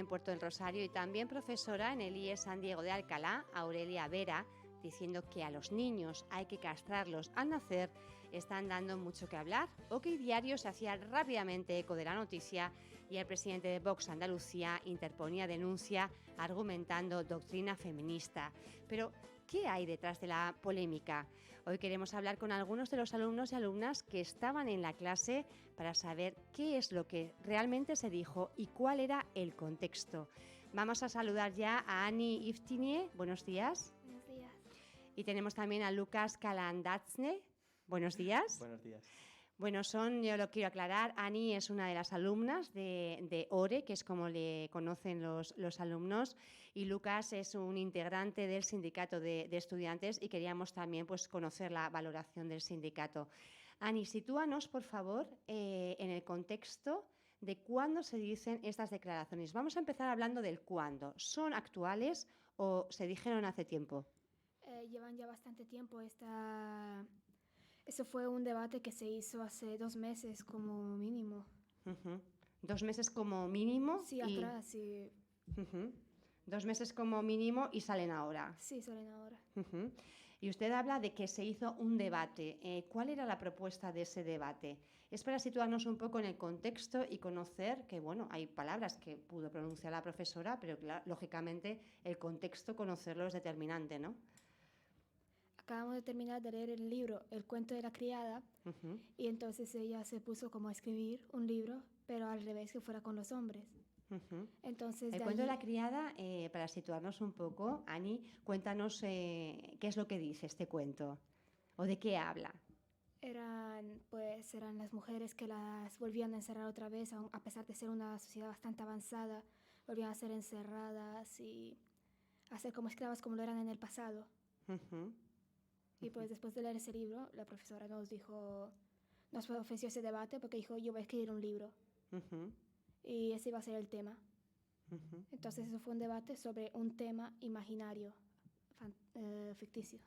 Puerto del Rosario y también profesora en el IE San Diego de Alcalá, Aurelia Vera, diciendo que a los niños hay que castrarlos al nacer, están dando mucho que hablar. OK Diario se hacía rápidamente eco de la noticia y el presidente de Vox Andalucía interponía denuncia argumentando doctrina feminista. Pero, ¿qué hay detrás de la polémica? Hoy queremos hablar con algunos de los alumnos y alumnas que estaban en la clase para saber qué es lo que realmente se dijo y cuál era el contexto. Vamos a saludar ya a Ani Iftinie. Buenos días. Buenos días. Y tenemos también a Lucas Kalandatzne. Buenos días. Buenos días. Bueno, yo lo quiero aclarar, Ani es una de las alumnas de ORE, que es como le conocen los alumnos, y Lucas es un integrante del sindicato de estudiantes y queríamos también pues, conocer la valoración del sindicato. Ani, sitúanos, por favor, en el contexto de cuándo se dicen estas declaraciones. Vamos a empezar hablando del cuándo. ¿Son actuales o se dijeron hace tiempo? Llevan ya bastante tiempo. Eso fue un debate que se hizo hace 2 meses como mínimo. 2 meses como mínimo. Sí, atrás, sí. 2 meses como mínimo y salen ahora. Sí, salen ahora. Y usted habla de que se hizo un debate. ¿Cuál era la propuesta de ese debate? Es para situarnos un poco en el contexto y conocer que, bueno, hay palabras que pudo pronunciar la profesora, pero lógicamente el contexto, conocerlo es determinante, ¿no? Acabamos de terminar de leer el libro El cuento de la criada, y entonces ella se puso como a escribir un libro, pero al revés, que fuera con los hombres. Entonces, el cuento de la criada, para situarnos un poco, Ani, cuéntanos qué es lo que dice este cuento o de qué habla. Eran las mujeres que las volvían a encerrar otra vez, a pesar de ser una sociedad bastante avanzada, volvían a ser encerradas y a ser como esclavas como lo eran en el pasado. Y pues después de leer ese libro, la profesora nos ofreció ese debate porque dijo, yo voy a escribir un libro. Y ese iba a ser el tema. Entonces eso fue un debate sobre un tema imaginario, ficticio.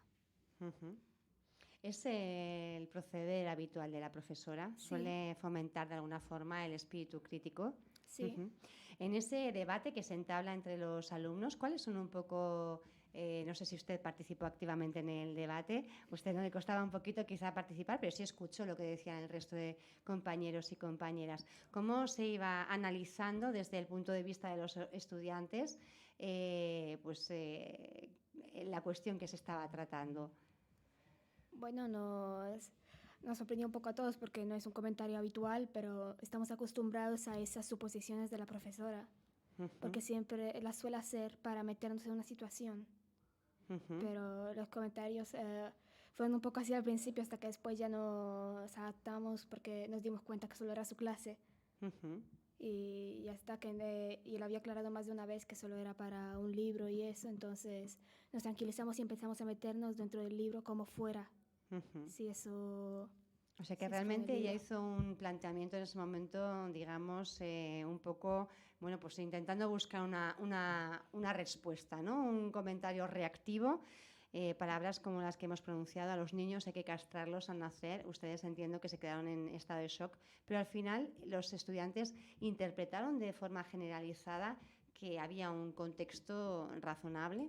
¿Es el proceder habitual de la profesora? Sí. ¿Suele fomentar de alguna forma el espíritu crítico? Sí. En ese debate que se entabla entre los alumnos, ¿cuáles son un poco, no sé si usted participó activamente en el debate, usted no le costaba un poquito quizá participar, pero sí escuchó lo que decían el resto de compañeros y compañeras. ¿Cómo se iba analizando desde el punto de vista de los estudiantes la cuestión que se estaba tratando? Bueno, nos sorprendió un poco a todos porque no es un comentario habitual, pero estamos acostumbrados a esas suposiciones de la profesora, porque siempre las suele hacer para meternos en una situación. Pero los comentarios fueron un poco así al principio, hasta que después ya nos adaptamos porque nos dimos cuenta que solo era su clase. Y hasta que y él había aclarado más de una vez que solo era para un libro y eso, entonces nos tranquilizamos y empezamos a meternos dentro del libro como fuera. Sí, eso... O sea que realmente ella hizo un planteamiento en ese momento, digamos, un poco, bueno, pues intentando buscar una respuesta, ¿no? Un comentario reactivo. Palabras como las que hemos pronunciado, a los niños hay que castrarlos al nacer. Ustedes entiendo que se quedaron en estado de shock, pero al final los estudiantes interpretaron de forma generalizada que había un contexto razonable.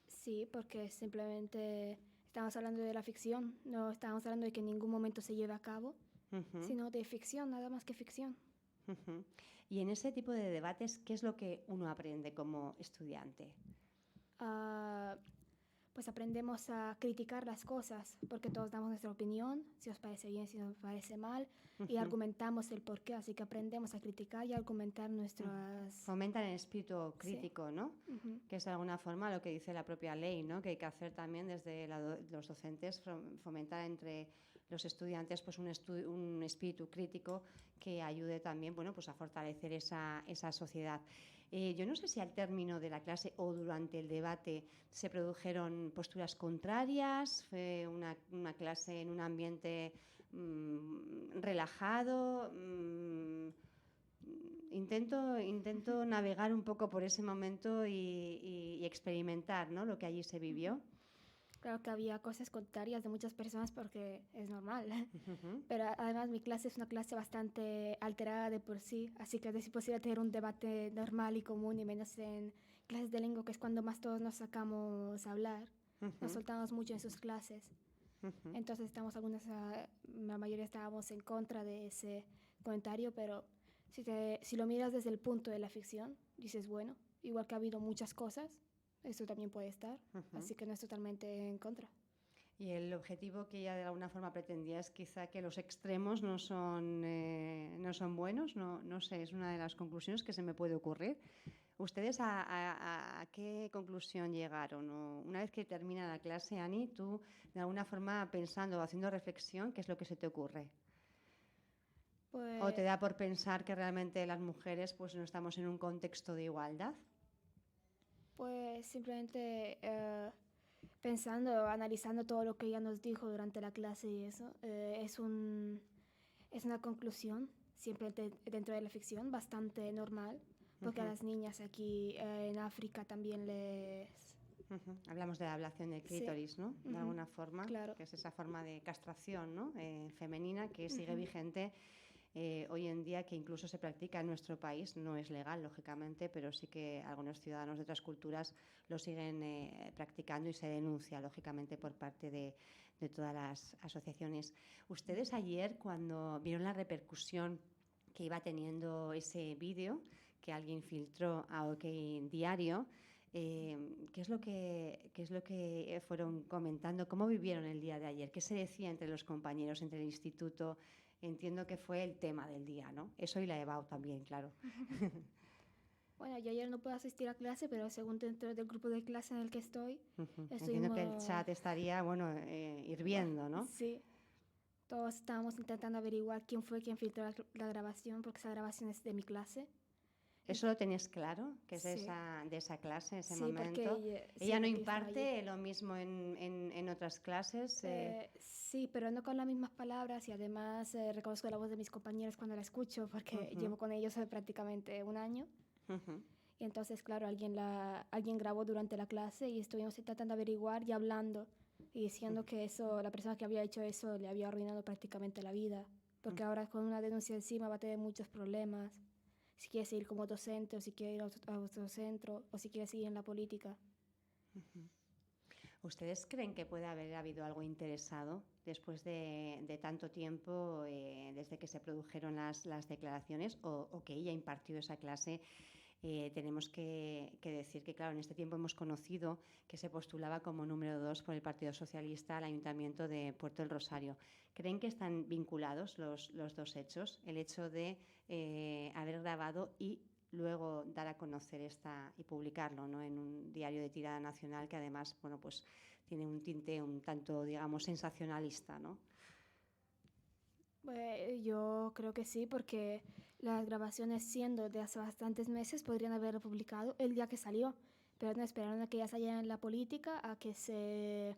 Sí, porque simplemente estamos hablando de la ficción, no estamos hablando de que en ningún momento se lleve a cabo, sino de ficción, nada más que ficción. Y en ese tipo de debates, ¿qué es lo que uno aprende como estudiante? Pues aprendemos a criticar las cosas, porque todos damos nuestra opinión, si os parece bien, si nos parece mal, y argumentamos el porqué, así que aprendemos a criticar y a argumentar nuestras... Fomentan el espíritu crítico, Sí. ¿no? Que es de alguna forma lo que dice la propia ley, ¿no? Que hay que hacer también desde los docentes, fomentar entre los estudiantes pues un espíritu crítico que ayude también, bueno, pues a fortalecer esa sociedad. Yo no sé si al término de la clase o durante el debate se produjeron posturas contrarias, fue una clase en un ambiente relajado. Intento navegar un poco por ese momento y experimentar, ¿no?, lo que allí se vivió. Claro que había cosas contrarias de muchas personas porque es normal. Ujú. Pero además mi clase es una clase bastante alterada de por sí, así que es imposible tener un debate normal y común, y menos en clases de lengua, que es cuando más todos nos sacamos a hablar. Nos Ujú. soltamos mucho en sus clases. Ujú. Entonces la mayoría estábamos en contra de ese comentario, pero si lo miras desde el punto de la ficción, dices, bueno, igual que ha habido muchas cosas, eso también puede estar, Ujú. así que no es totalmente en contra. Y el objetivo que ella de alguna forma pretendía es quizá que los extremos no son buenos, no sé, es una de las conclusiones que se me puede ocurrir. ¿Ustedes a qué conclusión llegaron? O una vez que termina la clase, Ani, tú de alguna forma pensando o haciendo reflexión, ¿qué es lo que se te ocurre? ¿O te Pues, da por pensar que realmente las mujeres pues no estamos en un contexto de igualdad? pues simplemente pensando, analizando todo lo que ella nos dijo durante la clase y eso, es una conclusión, siempre dentro de la ficción, bastante normal, porque a Ujú. las niñas aquí en África también les... Ujú. Hablamos de la ablación del Sí, clítoris, ¿no? De ujú, alguna forma, claro. que es esa forma de castración, ¿no? Femenina que sigue Ujú, vigente hoy en día, que incluso se practica en nuestro país. No es legal, lógicamente, pero sí que algunos ciudadanos de otras culturas lo siguen practicando y se denuncia, lógicamente, por parte de todas las asociaciones. Ustedes ayer, cuando vieron la repercusión que iba teniendo ese vídeo que alguien filtró a OK Diario, ¿qué es lo que fueron comentando? ¿Cómo vivieron el día de ayer? ¿Qué se decía entre los compañeros, entre el instituto? Entiendo que fue el tema del día, ¿no? Eso y la EBAU también, claro. ujú. Bueno, yo ayer no puedo asistir a clase, pero según dentro del grupo de clase en el que estoy, Ujú. Entiendo que el estuvimos... chat estaría, bueno, hirviendo, ¿no? Sí, todos estábamos intentando averiguar quién fue quien filtró la grabación, porque esa grabación es de mi clase. En- ¿Eso lo tenías claro, que es de sí, esa clase, ese sí, momento? sí, ¿Ella no porque estaba allí. imparte lo mismo en otras clases? Sí, pero no con las mismas palabras, y además reconozco la voz de mis compañeros cuando la escucho porque Ujú. llevo con ellos prácticamente un año. Ujú. Y entonces, claro, alguien grabó durante la clase y estuvimos intentando averiguar y hablando y diciendo que eso, la persona que había hecho eso le había arruinado prácticamente la vida, Ujú. porque ahora con una denuncia encima va a tener muchos problemas. Si quiere seguir como docente, o si quiere ir a otro centro, o si quiere seguir en la política. Ujú. ¿Ustedes creen que puede haber habido algo interesado después de tanto tiempo, desde que se produjeron las declaraciones, o que ella impartió esa clase? Tenemos que decir que, claro, en este tiempo hemos conocido que se postulaba como número 2 por el Partido Socialista al Ayuntamiento de Puerto del Rosario. ¿Creen que están vinculados los dos hechos? El hecho de haber grabado y luego dar a conocer y publicarlo, ¿no?, en un diario de tirada nacional que además, bueno, pues tiene un tinte un tanto, digamos, sensacionalista, ¿no? Yo creo que sí, porque las grabaciones, siendo de hace bastantes meses, podrían haberlo publicado el día que salió, pero no esperaron a que ya saliera en la política, a que se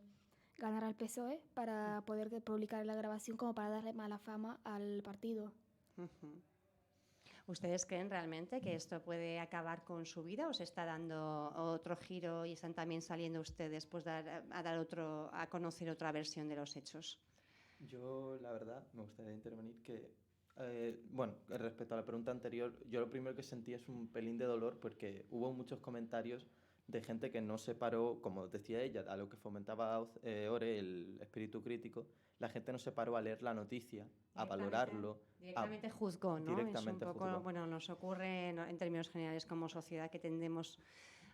ganara el PSOE para poder publicar la grabación, como para darle mala fama al partido. Ujú. ¿Ustedes creen realmente que esto puede acabar con su vida o se está dando otro giro y están también saliendo ustedes pues a conocer otra versión de los hechos? Yo, la verdad, me gustaría intervenir bueno, respecto a la pregunta anterior, yo lo primero que sentí es un pelín de dolor porque hubo muchos comentarios de gente que no se paró, como decía ella, a lo que fomentaba Ore, el espíritu crítico, la gente no se paró a leer la noticia, a Directamente, valorarlo, directamente juzgó, ¿no? Es un directamente poco, juzgó. bueno, nos ocurre en términos generales como sociedad que tendemos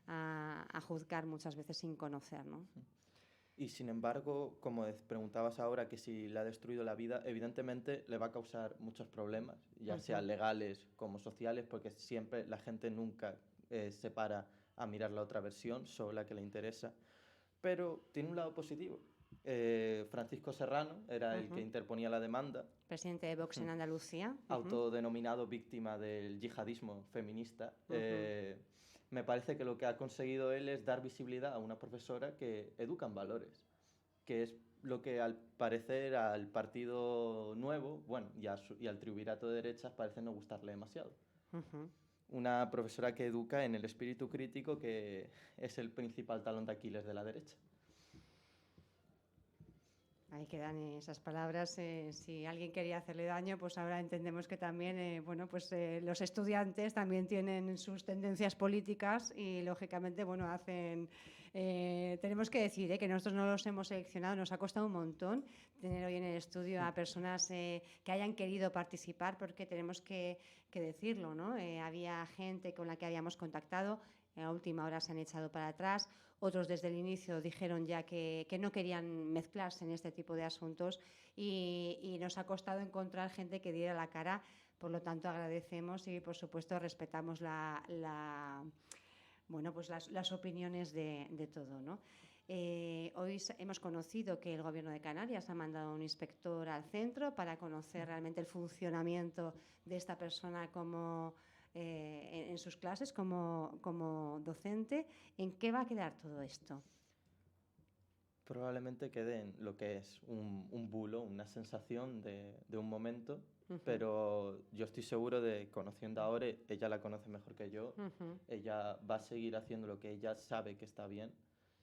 a juzgar muchas veces sin conocer, ¿no? Y sin embargo, como preguntabas ahora, que si le ha destruido la vida, evidentemente le va a causar muchos problemas, ya Ujú. sean legales como sociales, porque siempre la gente nunca se para a mirar la otra versión, solo la que le interesa. Pero tiene un lado positivo. Francisco Serrano era el que Ujú. interponía la demanda, Presidente de Vox en Andalucía. Ujú. autodenominado víctima del yihadismo feminista. Ujú. Me parece que lo que ha conseguido él es dar visibilidad a una profesora que educa en valores, que es lo que al parecer al Partido Nuevo, bueno, y al triunvirato de derechas parece no gustarle demasiado. Ujú. Una profesora que educa en el espíritu crítico, que es el principal talón de Aquiles de la derecha. Ahí quedan esas palabras. Si alguien quería hacerle daño, pues ahora entendemos que también, los estudiantes también tienen sus tendencias políticas y, lógicamente, tenemos que decir que nosotros no los hemos seleccionado, nos ha costado un montón tener hoy en el estudio a personas que hayan querido participar, porque tenemos que decirlo, ¿no? Había gente con la que habíamos contactado, a última hora se han echado para atrás. Otros desde el inicio dijeron ya que no querían mezclarse en este tipo de asuntos y nos ha costado encontrar gente que diera la cara. Por lo tanto, agradecemos y, por supuesto, respetamos las opiniones de todo, ¿no? Hoy hemos conocido que el Gobierno de Canarias ha mandado un inspector al centro para conocer realmente el funcionamiento de esta persona en sus clases como docente. ¿En qué va a quedar todo esto? Probablemente quede en lo que es un bulo, una sensación de un momento, pero yo estoy seguro de, conociendo a Ore, ella la conoce mejor que yo, ella va a seguir haciendo lo que ella sabe que está bien,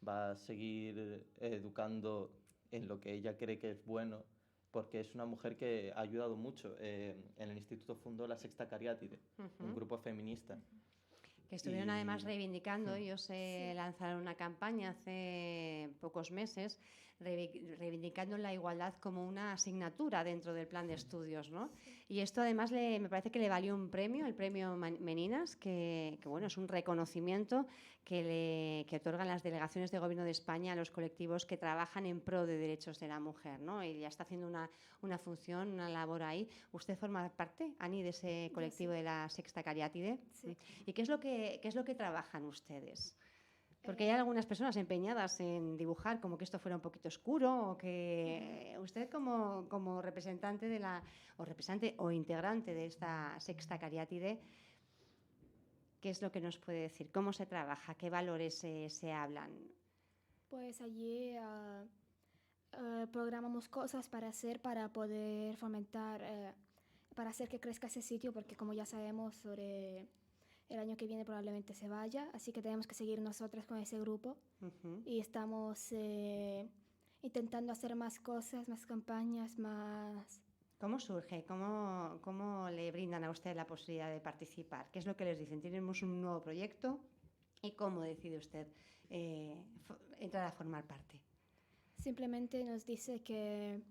va a seguir educando en lo que ella cree que es bueno, porque es una mujer que ha ayudado mucho. En el instituto fundó la Sexta Cariátide, un grupo feminista. Que estuvieron además reivindicando, ellos lanzaron una campaña hace pocos meses reivindicando la igualdad como una asignatura dentro del plan de estudios, ¿no? Y esto además me parece que le valió un premio, el premio Meninas, que es un reconocimiento que otorgan las delegaciones de Gobierno de España a los colectivos que trabajan en pro de derechos de la mujer, ¿no? Y ya está haciendo una función, una labor ahí. ¿Usted forma parte, Ani, de ese colectivo de la Sexta Cariátide? Sí. ¿Y qué es lo que trabajan ustedes? Porque hay algunas personas empeñadas en dibujar como que esto fuera un poquito oscuro, o que usted como representante o integrante de esta Sexta Cariátide, ¿qué es lo que nos puede decir? ¿Cómo se trabaja? ¿Qué valores se hablan? Pues allí programamos cosas para poder fomentar, para hacer que crezca ese sitio, porque como ya sabemos, sobre el año que viene probablemente se vaya, así que tenemos que seguir nosotras con ese grupo. Y estamos intentando hacer más cosas, más campañas, más... ¿Cómo surge? ¿Cómo le brindan a usted la posibilidad de participar? ¿Qué es lo que les dicen? Tenemos un nuevo proyecto, ¿y cómo decide usted entrar a formar parte? Simplemente nos dice que,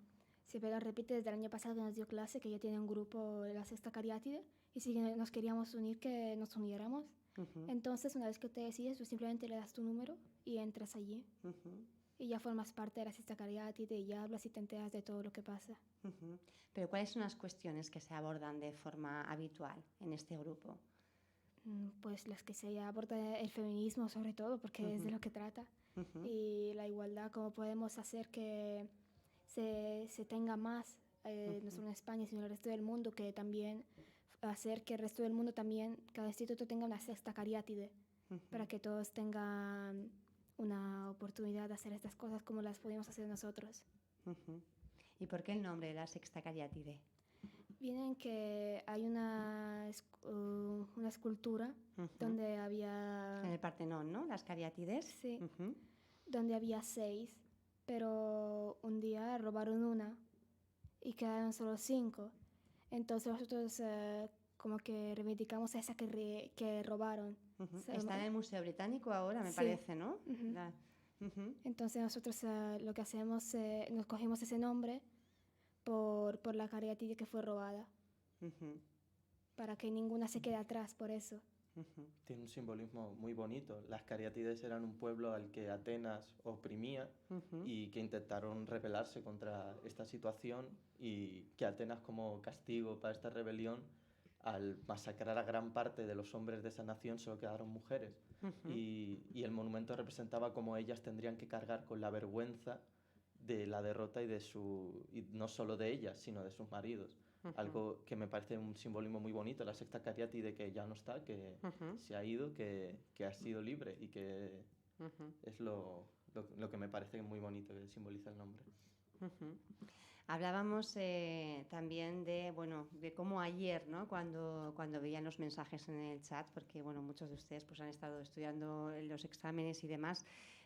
si lo repite desde el año pasado que nos dio clase, que ya tiene un grupo de la Sexta Cariátide, y si nos queríamos unir, que nos uniéramos. Entonces, una vez que te decides, tú simplemente le das tu número y entras allí. Y ya formas parte de la Sexta Cariátide y ya hablas y te enteras de todo lo que pasa. Pero ¿cuáles son las cuestiones que se abordan de forma habitual en este grupo? Pues las que se aborda el feminismo, sobre todo, porque es de lo que trata. Y la igualdad, cómo podemos hacer que se tenga más, no solo en España, sino en el resto del mundo, que también hacer que el resto del mundo también, cada instituto tenga una Sexta Cariátide, para que todos tengan una oportunidad de hacer estas cosas como las podemos hacer nosotros. ¿Y por qué el nombre de la Sexta Cariátide? Viene en que hay una escultura donde había... En el Partenón, ¿no? Las cariátides. Sí, donde había 6, pero un día robaron una y quedaron solo 5. Entonces nosotros como que reivindicamos a esa que robaron. Está en el Museo Británico ahora, me parece, ¿no? Entonces nosotros lo que hacemos, nos cogimos ese nombre por la cariátide que fue robada, para que ninguna se quede atrás, por eso. Tiene un simbolismo muy bonito. Las cariátides eran un pueblo al que Atenas oprimía y que intentaron rebelarse contra esta situación, y que Atenas, como castigo para esta rebelión, al masacrar a gran parte de los hombres de esa nación, solo quedaron mujeres. Y el monumento representaba cómo ellas tendrían que cargar con la vergüenza de la derrota y no solo de ellas, sino de sus maridos. Algo que me parece un simbolismo muy bonito, la Sexta Cariátide, que ya no está, que se ha ido, que ha sido libre, y que es lo que me parece muy bonito, que simboliza el nombre. Hablábamos también de, bueno, de cómo ayer, ¿no? Cuando veían los mensajes en el chat, porque bueno, muchos de ustedes pues, han estado estudiando los exámenes y demás,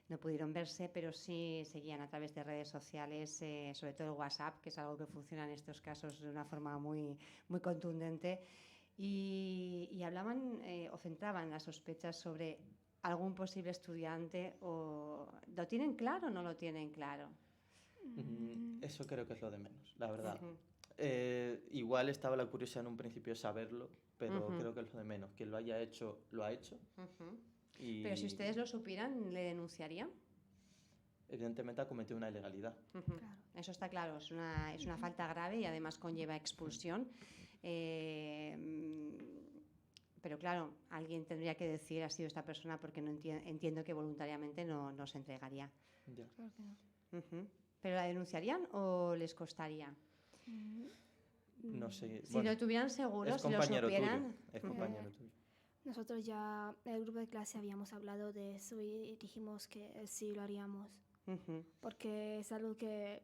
no pudieron verse, pero sí seguían a través de redes sociales, sobre todo el WhatsApp, que es algo que funciona en estos casos de una forma muy, muy contundente, y hablaban o centraban las sospechas sobre algún posible estudiante, o ¿lo tienen claro o no lo tienen claro? Eso creo que es lo de menos, la verdad. Ujú. Igual estaba la curiosidad en un principio de saberlo, pero Ujú. creo que es lo de menos. Quien lo haya hecho, lo ha hecho. Ujú. Y Pero si ustedes lo supieran, ¿le denunciarían? evidentemente ha cometido una ilegalidad. Ujú. Claro. Eso está claro, es una falta grave y además conlleva expulsión. Pero claro, alguien tendría que decir ha sido esta persona porque no entiendo que voluntariamente no se entregaría. Ya. Claro que no. Ujú. ¿Pero la denunciarían o les costaría? Mm, No sé. Si Bueno, lo tuvieran seguro, es si lo compañero supieran. tuyo. Es Ujú. compañero tuyo. Nosotros ya, el grupo de clase habíamos hablado de eso y dijimos que sí lo haríamos. Ujú. Porque es algo que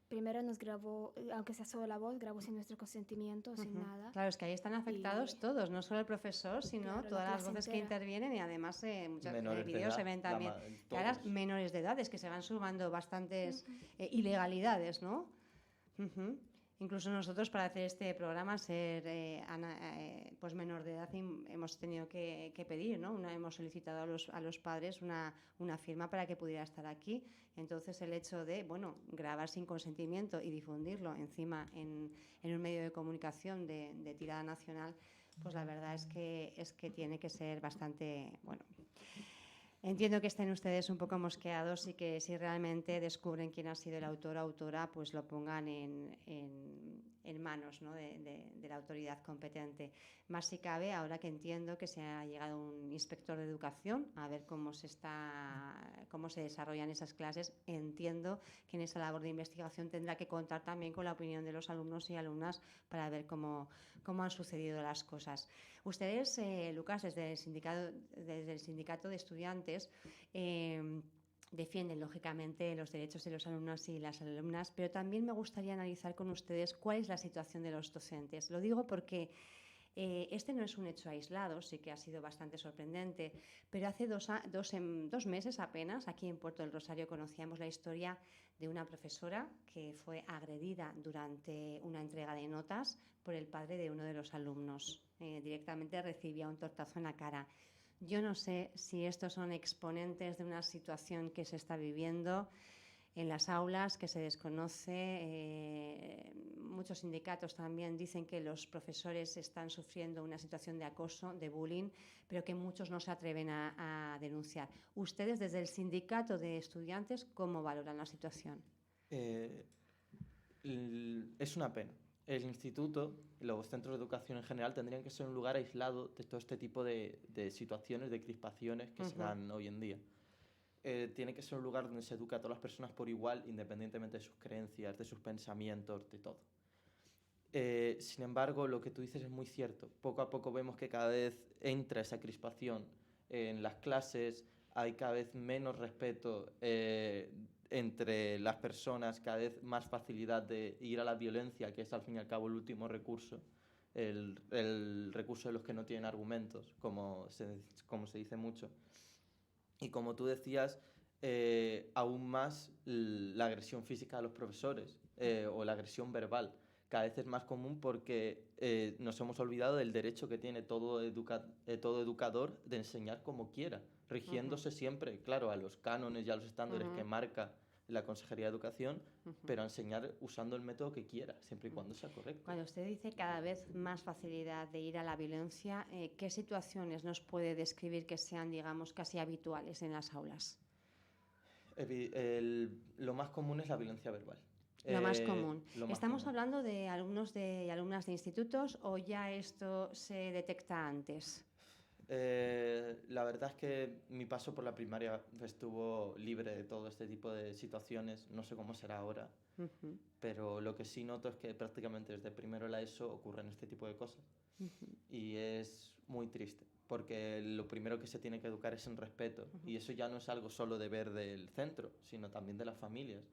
primero nos grabó, aunque sea solo la voz, grabó sin nuestro consentimiento, sin Ujú. nada. Claro, es que ahí están afectados Y- todos, no solo el profesor, sino Claro, la todas las clase voces que entera. intervienen y además muchos Menores de vídeos se edad, ven también claras todos. menores de edades que se van sumando bastantes Ujú. ilegalidades, ¿no? Ujú. Incluso nosotros para hacer este programa, ser pues menor de edad, hemos tenido que pedir, ¿no? Hemos solicitado a los padres una firma para que pudiera estar aquí. Entonces el hecho de, bueno, grabar sin consentimiento y difundirlo encima en un medio de comunicación de tirada nacional, pues la verdad es que tiene que ser bastante, bueno. Entiendo que estén ustedes un poco mosqueados y que si realmente descubren quién ha sido el autor o autora, pues lo pongan en manos, ¿no? de la autoridad competente. Más si cabe, ahora que entiendo que se ha llegado un inspector de educación a ver cómo se desarrollan esas clases, entiendo que en esa labor de investigación tendrá que contar también con la opinión de los alumnos y alumnas para ver cómo han sucedido las cosas. Ustedes, Lucas, desde el sindicato de estudiantes, defienden lógicamente los derechos de los alumnos y las alumnas, pero también me gustaría analizar con ustedes cuál es la situación de los docentes. Lo digo porque este no es un hecho aislado, sí que ha sido bastante sorprendente, pero hace dos meses apenas, aquí en Puerto del Rosario, conocíamos la historia de una profesora que fue agredida durante una entrega de notas por el padre de uno de los alumnos. Directamente recibía un tortazo en la cara. Yo no sé si estos son exponentes de una situación que se está viviendo en las aulas, que se desconoce. Muchos sindicatos también dicen que los profesores están sufriendo una situación de acoso, de bullying, pero que muchos no se atreven a denunciar. Ustedes, desde el sindicato de estudiantes, ¿cómo valoran la situación? Eh, es una pena. El instituto, los centros de educación en general, tendrían que ser un lugar aislado de todo este tipo de situaciones, de crispaciones que se dan hoy en día. Tiene que ser un lugar donde se educa a todas las personas por igual, independientemente de sus creencias, de sus pensamientos, de todo. Sin embargo, lo que tú dices es muy cierto. Poco a poco vemos que cada vez entra esa crispación en las clases, hay cada vez menos respeto entre las personas, cada vez más facilidad de ir a la violencia, que es al fin y al cabo el último recurso, el recurso de los que no tienen argumentos, como se dice mucho. Y como tú decías, aún más la agresión física a los profesores o la agresión verbal. Cada vez es más común porque nos hemos olvidado del derecho que tiene todo educador de enseñar como quiera, rigiéndose siempre, claro, a los cánones y a los estándares que marca la Consejería de Educación, pero a enseñar usando el método que quiera, siempre y cuando sea correcto. Cuando usted dice cada vez más facilidad de ir a la violencia, ¿qué situaciones nos puede describir que sean, digamos, casi habituales en las aulas? Lo más común es la violencia verbal. Lo más común. Lo más ¿Estamos común. hablando de alumnos y alumnas de institutos o ya esto se detecta antes? La verdad es que mi paso por la primaria estuvo libre de todo este tipo de situaciones. No sé cómo será ahora, pero lo que sí noto es que prácticamente desde primero de la ESO ocurren este tipo de cosas. Y es muy triste. porque lo primero que se tiene que educar es en respeto. Y eso ya no es algo solo deber del centro, sino también de las familias.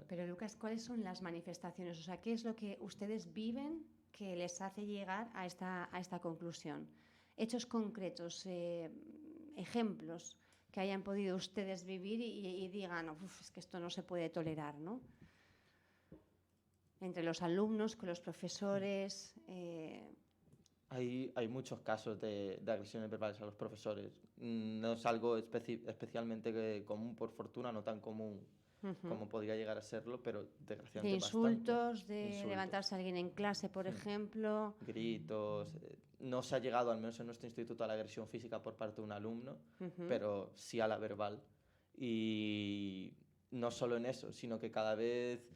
Pero Lucas, ¿cuáles son las manifestaciones? O sea, ¿qué es lo que ustedes viven que les hace llegar a esta conclusión? Hechos concretos, ejemplos que hayan podido ustedes vivir y digan, es que esto no se puede tolerar, ¿no? Entre los alumnos, con los profesores... Hay muchos casos de agresiones verbales a los profesores. No es algo especialmente común, por fortuna, no tan común como podría llegar a serlo, pero desgraciadamente de insultos, bastante. de Insultos. Levantarse a alguien en clase, por ejemplo. Gritos. No se ha llegado, al menos en nuestro instituto, a la agresión física por parte de un alumno, pero sí a la verbal. Y no solo en eso, sino que cada vez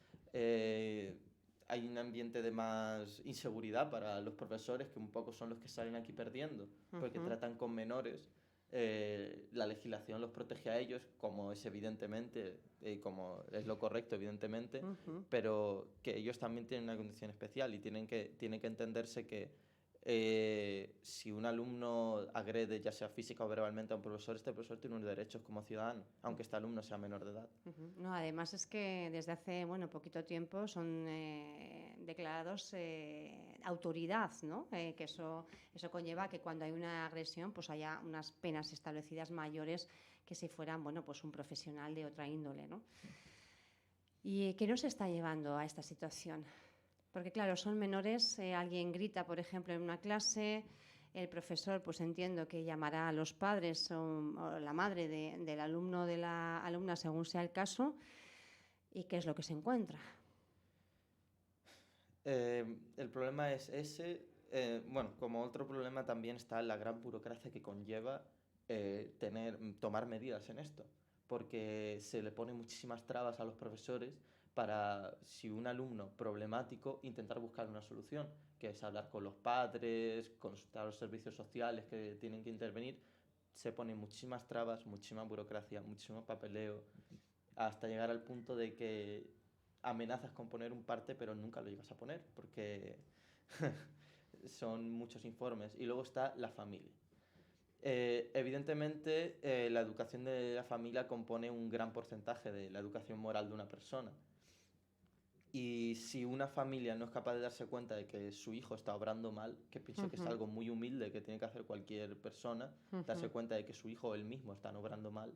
hay un ambiente de más inseguridad para los profesores, que un poco son los que salen aquí perdiendo, porque tratan con menores. La legislación los protege a ellos, como es evidentemente, como es lo correcto, evidentemente, pero que ellos también tienen una condición especial y tiene que entenderse que si un alumno agrede, ya sea física o verbalmente, a un profesor, este profesor tiene unos derechos como ciudadano, aunque este alumno sea menor de edad. No, además es que desde hace poquito tiempo son declarados autoridad, ¿no? Que eso conlleva que cuando hay una agresión pues haya unas penas establecidas mayores que si fueran pues un profesional de otra índole, ¿no? ¿Y qué nos está llevando a esta situación? Porque claro, son menores, alguien grita, por ejemplo, en una clase, el profesor, pues entiendo que llamará a los padres o la madre del alumno o de la alumna, según sea el caso, ¿y qué es lo que se encuentra? El problema es ese. Como otro problema también está la gran burocracia que conlleva tomar medidas en esto, porque se le ponen muchísimas trabas a los profesores para, si un alumno problemático, intentar buscar una solución, que es hablar con los padres, consultar a los servicios sociales que tienen que intervenir. Se ponen muchísimas trabas, muchísima burocracia, muchísimo papeleo, hasta llegar al punto de que amenazas con poner un parte, pero nunca lo llegas a poner, porque son muchos informes. Y luego está la familia. Evidentemente, la educación de la familia compone un gran porcentaje de la educación moral de una persona. Y si una familia no es capaz de darse cuenta de que su hijo está obrando mal, que pienso que es algo muy humilde que tiene que hacer cualquier persona, darse cuenta de que su hijo o él mismo están obrando mal,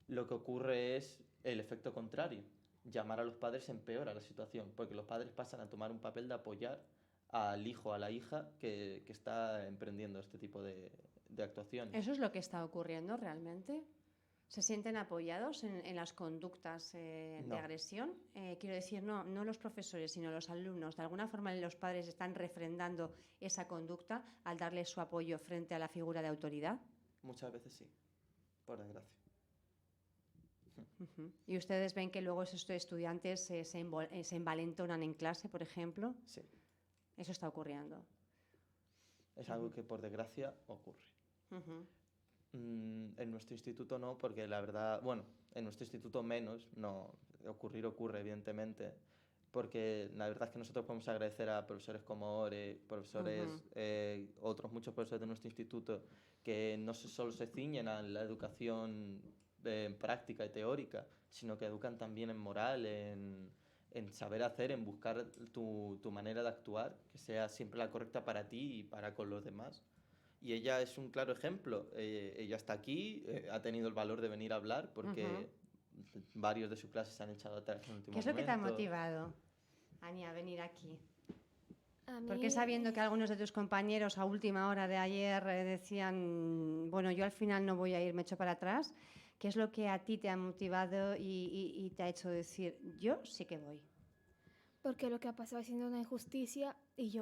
lo que ocurre es el efecto contrario. Llamar a los padres empeora la situación, porque los padres pasan a tomar un papel de apoyar al hijo o a la hija que está emprendiendo este tipo de actuaciones. ¿Eso es lo que está ocurriendo realmente? ¿Se sienten apoyados en las conductas de agresión? Quiero decir, no los profesores, sino los alumnos. ¿De alguna forma los padres están refrendando esa conducta al darle su apoyo frente a la figura de autoridad? Muchas veces sí, por desgracia. ¿Y ustedes ven que luego esos estudiantes se envalentonan en clase, por ejemplo? Sí. Eso está ocurriendo. Es algo que por desgracia ocurre. En nuestro instituto no, porque la verdad, en nuestro instituto menos, no, ocurre evidentemente, porque la verdad es que nosotros podemos agradecer a profesores como Ore, profesores, otros muchos profesores de nuestro instituto, que no solo se ciñen a la educación práctica y teórica, sino que educan también en moral, en saber hacer, en buscar tu manera de actuar, que sea siempre la correcta para ti y para con los demás. Y ella es un claro ejemplo. Ella está aquí, ha tenido el valor de venir a hablar, porque varios de sus clases se han echado atrás en el último momento. ¿Qué es lo que te ha motivado, Ania, a venir aquí? Porque mí... sabiendo que algunos de tus compañeros a última hora de ayer decían, yo al final no voy a ir, me echo para atrás, ¿qué es lo que a ti te ha motivado y te ha hecho decir, yo sí que voy? Porque lo que ha pasado ha sido una injusticia y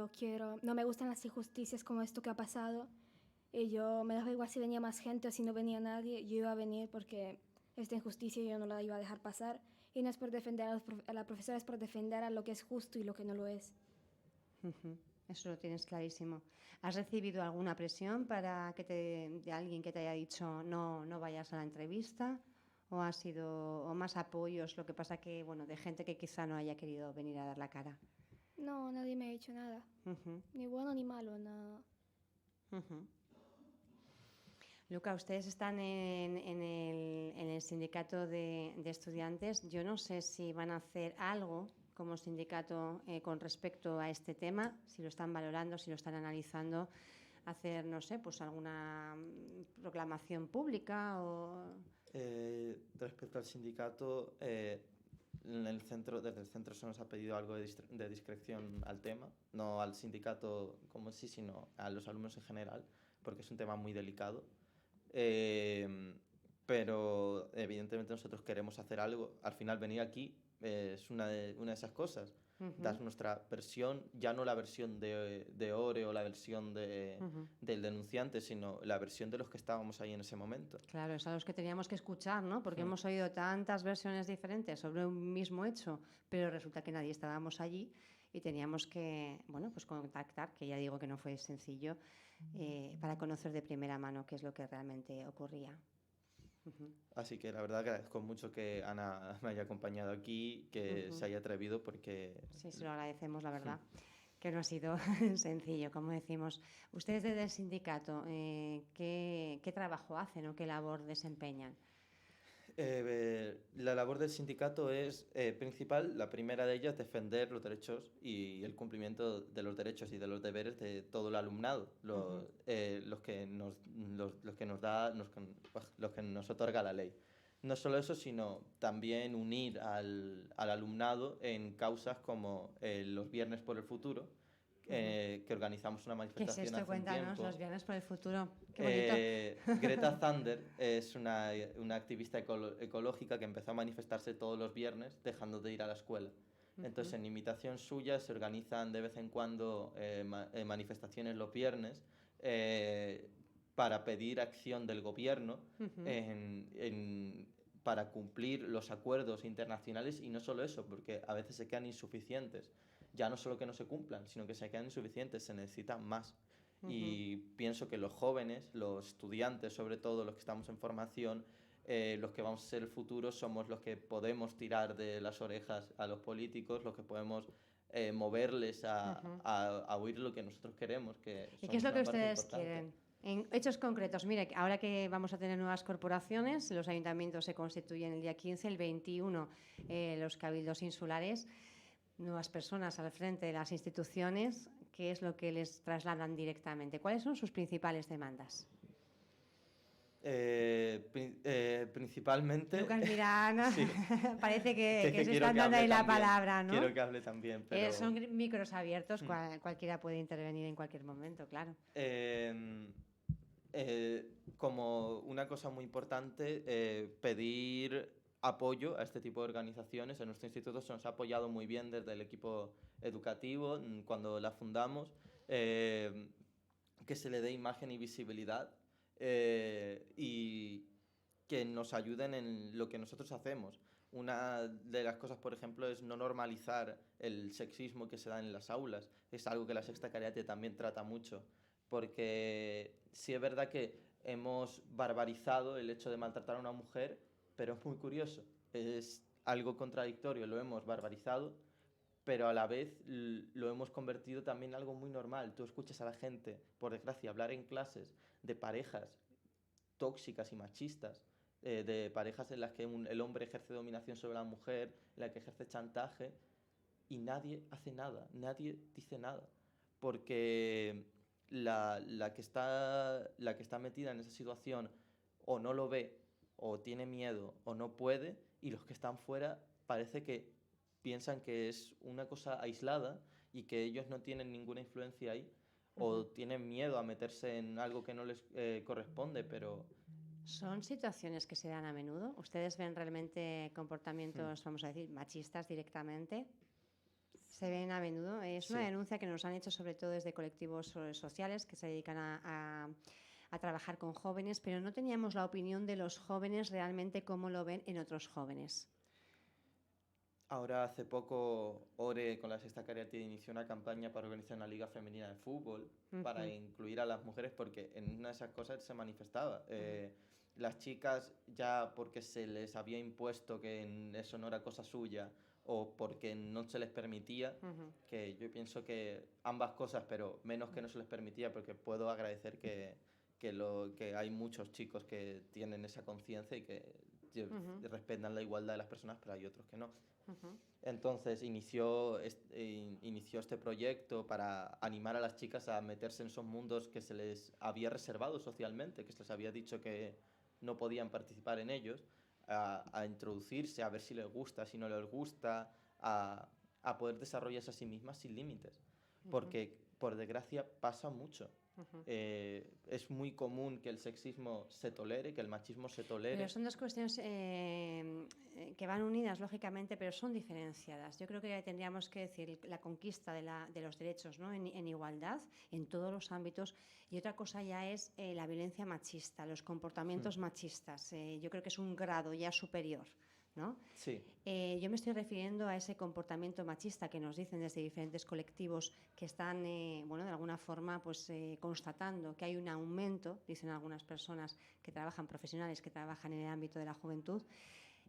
no me gustan las injusticias como esto que ha pasado. Y yo me daba igual si venía más gente o si no venía nadie, yo iba a venir porque esta injusticia yo no la iba a dejar pasar. Y no es por defender a la profesora, es por defender a lo que es justo y lo que no lo es. Eso lo tienes clarísimo. ¿Has recibido alguna presión de alguien que te haya dicho no vayas a la entrevista? ¿O ha sido más apoyos? Lo que pasa que, de gente que quizá no haya querido venir a dar la cara. No, nadie me ha dicho nada. Ni bueno ni malo, nada. Luca, ustedes están en el sindicato de estudiantes. Yo no sé si van a hacer algo como sindicato con respecto a este tema, si lo están valorando, si lo están analizando, hacer, no sé, pues alguna proclamación pública o... Respecto al sindicato, desde el centro se nos ha pedido algo de discreción al tema, no al sindicato como sí, sino a los alumnos en general, porque es un tema muy delicado. Pero evidentemente nosotros queremos hacer algo. Al final venir aquí es una de esas cosas. Dar nuestra versión, ya no la versión de Ore o la versión del denunciante, sino la versión de los que estábamos ahí en ese momento. Claro, es a los que teníamos que escuchar, ¿no? Porque hemos oído tantas versiones diferentes sobre un mismo hecho, pero resulta que nadie estábamos allí y teníamos que, bueno, pues contactar, que ya digo que no fue sencillo, para conocer de primera mano qué es lo que realmente ocurría. Así que la verdad agradezco mucho que Ana me haya acompañado aquí, que se haya atrevido porque... Sí, se lo agradecemos, la verdad, que no ha sido sencillo, como decimos. Ustedes desde el sindicato, ¿qué trabajo hacen o qué labor desempeñan? La labor del sindicato es principal, la primera de ellas, defender los derechos y el cumplimiento de los derechos y de los deberes de todo el alumnado, los que nos otorga la ley. No solo eso, sino también unir al alumnado en causas como los Viernes por el Futuro, que organizamos una manifestación ¿Qué es esto? hace un Cuéntanos, tiempo. los Viernes por el Futuro. Qué bonito. Greta Thunberg es una activista ecológica que empezó a manifestarse todos los viernes dejando de ir a la escuela. Entonces, en imitación suya, se organizan de vez en cuando manifestaciones los viernes para pedir acción del gobierno para cumplir los acuerdos internacionales, y no solo eso, porque a veces se quedan insuficientes. Ya no solo que no se cumplan, sino que se quedan insuficientes, se necesitan más. Y pienso que los jóvenes, los estudiantes, sobre todo los que estamos en formación, los que vamos a ser el futuro, somos los que podemos tirar de las orejas a los políticos, los que podemos moverles a oír lo que nosotros queremos. ¿Y qué es lo que ustedes quieren? En hechos concretos, mire, ahora que vamos a tener nuevas corporaciones, los ayuntamientos se constituyen el día 15, el 21 los cabildos insulares, nuevas personas al frente de las instituciones, ¿qué es lo que les trasladan directamente? ¿Cuáles son sus principales demandas? Principalmente... Lucas Mirana, sí. parece que se están dando ahí la palabra, ¿no? Quiero que hable también, pero... Son micros abiertos, cualquiera puede intervenir en cualquier momento, claro. Como una cosa muy importante, pedir apoyo a este tipo de organizaciones. En nuestro instituto se nos ha apoyado muy bien desde el equipo educativo cuando la fundamos, que se le dé imagen y visibilidad y que nos ayuden en lo que nosotros hacemos. Una de las cosas, por ejemplo, es no normalizar el sexismo que se da en las aulas. Es algo que la Sexta Cariate también trata mucho, porque sí es verdad que hemos barbarizado el hecho de maltratar a una mujer, pero es muy curioso, es algo contradictorio, lo hemos barbarizado, pero a la vez lo hemos convertido también en algo muy normal. Tú escuchas a la gente, por desgracia, hablar en clases de parejas tóxicas y machistas, de parejas en las que el hombre ejerce dominación sobre la mujer, en las que ejerce chantaje, y nadie hace nada, nadie dice nada, porque la que está metida en esa situación o no lo ve, o tiene miedo, o no puede, y los que están fuera parece que piensan que es una cosa aislada y que ellos no tienen ninguna influencia ahí, o tienen miedo a meterse en algo que no les corresponde, pero... ¿Son situaciones que se dan a menudo? ¿Ustedes ven realmente comportamientos, vamos a decir, machistas directamente? ¿Se ven a menudo? Es una denuncia que nos han hecho sobre todo desde colectivos sociales que se dedican a trabajar con jóvenes, pero no teníamos la opinión de los jóvenes realmente cómo lo ven en otros jóvenes. Ahora, hace poco, Ore con la Sexta Cariate inició una campaña para organizar una liga femenina de fútbol para incluir a las mujeres, porque en una de esas cosas se manifestaba. Las chicas, ya porque se les había impuesto que eso no era cosa suya o porque no se les permitía, que yo pienso que ambas cosas, pero menos que no se les permitía, porque puedo agradecer que que hay muchos chicos que tienen esa conciencia y que respetan la igualdad de las personas, pero hay otros que no. Entonces inició este proyecto para animar a las chicas a meterse en esos mundos que se les había reservado socialmente, que se les había dicho que no podían participar en ellos, a introducirse, a ver si les gusta, si no les gusta, a poder desarrollarse a sí mismas sin límites. Porque, por desgracia, pasa mucho. Es muy común que el sexismo se tolere, que el machismo se tolere. Pero son dos cuestiones que van unidas, lógicamente, pero son diferenciadas. Yo creo que tendríamos que decir la conquista de los derechos, ¿no? en igualdad, en todos los ámbitos. Y otra cosa ya es la violencia machista, los comportamientos machistas. Yo creo que es un grado ya superior, ¿no? Sí. Yo me estoy refiriendo a ese comportamiento machista que nos dicen desde diferentes colectivos que están, de alguna forma, constatando que hay un aumento, dicen algunas personas que trabajan, profesionales que trabajan en el ámbito de la juventud.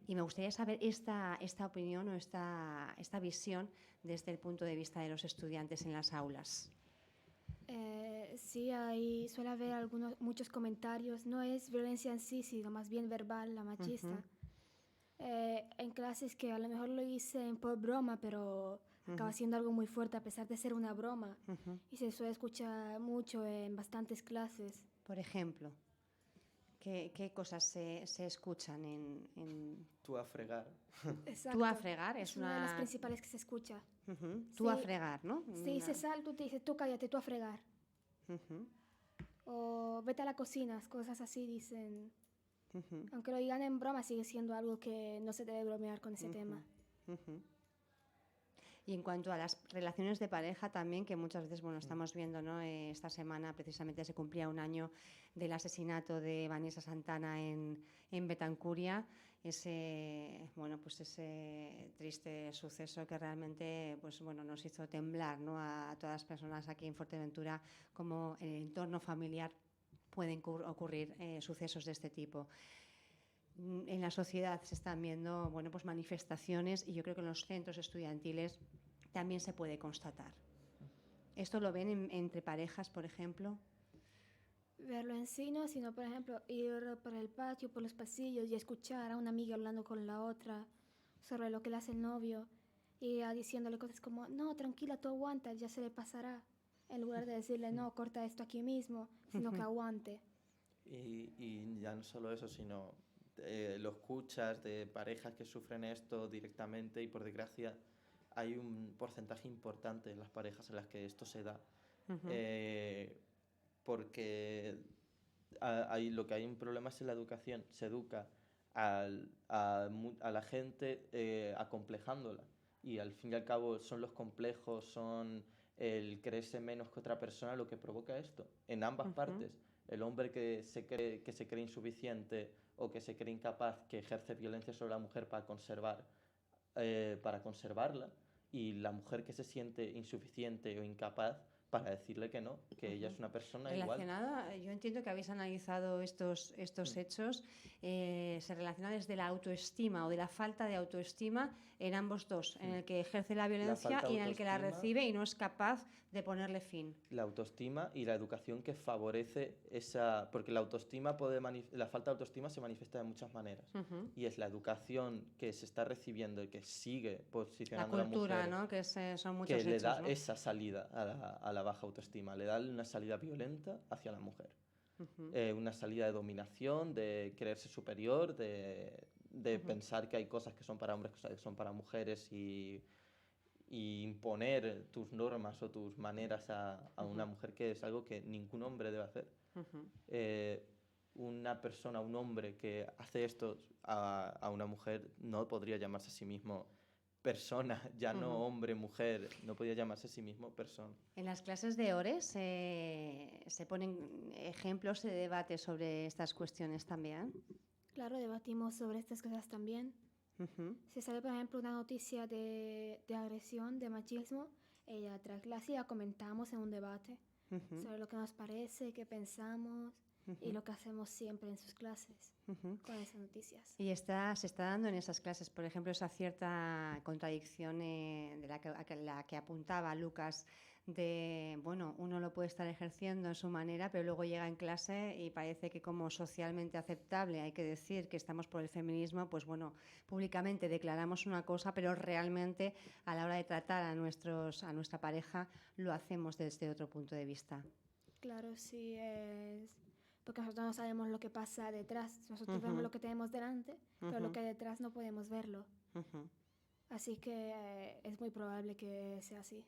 Y me gustaría saber esta opinión o esta visión desde el punto de vista de los estudiantes en las aulas. Sí, ahí suele haber muchos comentarios. No es violencia en sí, sino más bien verbal, la machista. En clases que a lo mejor lo dicen por broma, pero acaba siendo algo muy fuerte a pesar de ser una broma. Y se suele escuchar mucho en bastantes clases. Por ejemplo, ¿qué cosas se escuchan en...? Tú a fregar. Exacto. Tú a fregar es una de las principales que se escucha. Tú a fregar, ¿no? Si dices algo, tú te dices, tú cállate, tú a fregar. O vete a la cocina, cosas así dicen... Aunque lo digan en broma, sigue siendo algo que no se debe bromear con ese tema. Y en cuanto a las relaciones de pareja también, que muchas veces, estamos viendo, ¿no? Esta semana precisamente se cumplía un año del asesinato de Vanessa Santana en Betancuria, ese triste suceso que realmente nos hizo temblar, ¿no? a todas las personas aquí en Fuerteventura, como en el entorno familiar pueden ocurrir sucesos de este tipo. En la sociedad se están viendo manifestaciones y yo creo que en los centros estudiantiles también se puede constatar. ¿Esto lo ven entre parejas, por ejemplo? Verlo en sí no, sino por ejemplo ir por el patio, por los pasillos y escuchar a una amiga hablando con la otra sobre lo que le hace el novio y diciéndole cosas como, no, tranquila, tú aguanta, ya se le pasará. En lugar de decirle, no, corta esto aquí mismo, sino que aguante. Y ya no solo eso, sino lo escuchas de parejas que sufren esto directamente y por desgracia hay un porcentaje importante en las parejas en las que esto se da. Porque lo que hay un problema es en la educación. Se educa a la gente acomplejándola. Y al fin y al cabo son los complejos, son el creerse menos que otra persona lo que provoca esto, en ambas partes. El hombre que se cree insuficiente o que se cree incapaz, que ejerce violencia sobre la mujer para conservarla, y la mujer que se siente insuficiente o incapaz para decirle que no, que ella es una persona igual. Yo entiendo que habéis analizado estos hechos, se relaciona desde la autoestima o de la falta de autoestima en ambos dos, en el que ejerce la violencia y en el que la recibe y no es capaz de ponerle fin. La autoestima y la educación que favorece esa... Porque la falta de autoestima se manifiesta de muchas maneras. Y es la educación que se está recibiendo y que sigue posicionando la cultura, a la mujer, ¿no? Que son muchos que hechos, le da, ¿no? esa salida a la baja autoestima, le da una salida violenta hacia la mujer. Una salida de dominación, de creerse superior, de pensar que hay cosas que son para hombres, cosas que son para mujeres y imponer tus normas o tus maneras a una mujer, que es algo que ningún hombre debe hacer. Una persona, un hombre que hace esto a una mujer no podría llamarse a sí mismo persona, ya no hombre, mujer, no podía llamarse a sí mismo persona. En las clases de ORES se ponen ejemplos de debate sobre estas cuestiones también. Claro, debatimos sobre estas cosas también. Si sale, por ejemplo, una noticia de agresión, de machismo, tras clase ya comentamos en un debate sobre lo que nos parece, qué pensamos y lo que hacemos siempre en sus clases con esas noticias. Y se está dando en esas clases, por ejemplo, esa cierta contradicción de la que apuntaba Lucas, bueno, uno lo puede estar ejerciendo en su manera, pero luego llega en clase y parece que como socialmente aceptable hay que decir que estamos por el feminismo, pues bueno, públicamente declaramos una cosa, pero realmente a la hora de tratar a nuestra pareja lo hacemos desde otro punto de vista. Claro, sí, es porque nosotros no sabemos lo que pasa detrás. Nosotros vemos lo que tenemos delante, pero lo que hay detrás no podemos verlo. Así que es muy probable que sea así.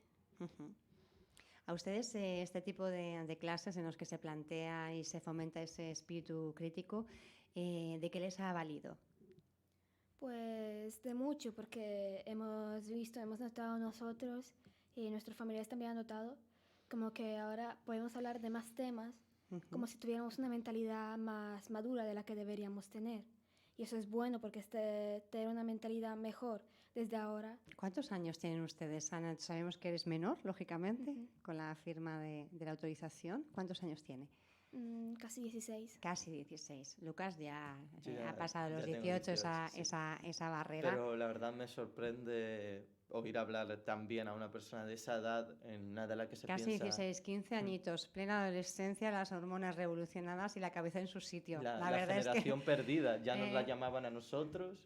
¿A ustedes este tipo de clases en los que se plantea y se fomenta ese espíritu crítico, de qué les ha valido? Pues de mucho, porque hemos notado nosotros y nuestros familiares también han notado como que ahora podemos hablar de más temas, como si tuviéramos una mentalidad más madura de la que deberíamos tener. Y eso es bueno porque es tener una mentalidad mejor desde ahora. ¿Cuántos años tienen ustedes, Ana? Sabemos que eres menor, lógicamente, con la firma de la autorización. ¿Cuántos años tiene? Casi 16. Casi 16. Lucas ya Ya, ha pasado los ya tengo 18, 18, sí. esa barrera. Pero la verdad me sorprende oír hablar también a una persona de esa edad, en una edad en la que se Casi piensa... 16, 15 añitos, plena adolescencia, las hormonas revolucionadas y la cabeza en su sitio. La verdad generación es que, perdida, ya nos la llamaban a nosotros,